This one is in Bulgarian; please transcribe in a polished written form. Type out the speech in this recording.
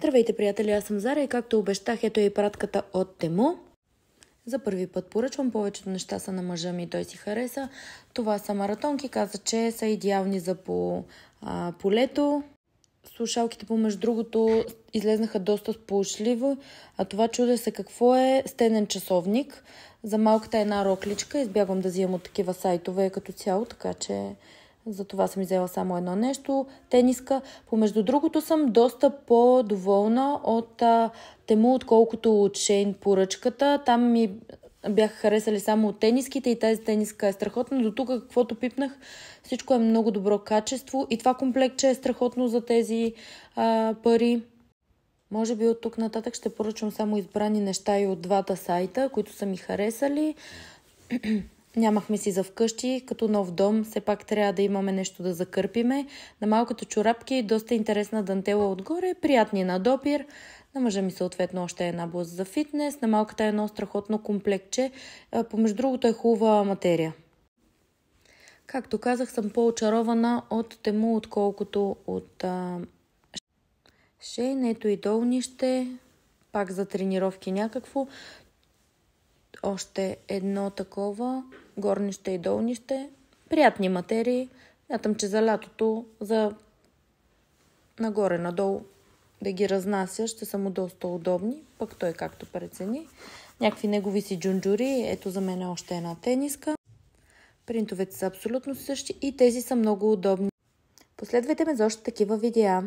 Здравейте, приятели, аз съм Зара и както обещах, ето е и пратката от Тему. За първи път поръчвам, повечето неща са на мъжа ми и той си хареса. Това са маратонки, каза, че са идеални за по полето. Слушалките, помежду другото, излезнаха доста сполучливо, а това чудя се какво е стенен часовник. За малката една рокличка, избягвам да взимам от такива сайтове като цяло, така че за това съм взела само едно нещо. Тениска. Помежду другото съм доста по-доволна от Тему, отколкото от Шейн поръчката. Там ми бяха харесали само от тениските и тази тениска е страхотна. До тук, каквото пипнах, всичко е много добро качество и това комплектче е страхотно за тези пари. Може би от тук нататък ще поръчвам само избрани неща и от двата сайта, които са ми харесали. Нямахме си за вкъщи, като нов дом, все пак трябва да имаме нещо да закърпиме. На малката чорапки доста интересна дантела отгоре, приятни на допир. На мъжа ми съответно още една блуза за фитнес, на малката едно страхотно комплектче. Помежду другото е хубава материя. Както казах, съм по-очарована от Тему, отколкото от Шейн. Ето и долнище, пак за тренировки някакво. Още едно такова, горнище и долнище. Приятни материи. Мятам, че за лятото, за нагоре-надолу да ги разнася, ще са му доста удобни. Пък той както прецени. Някакви негови си джунджури. Ето за мен е още една тениска. Принтовете са абсолютно същи и тези са много удобни. Последвайте ме за още такива видеа.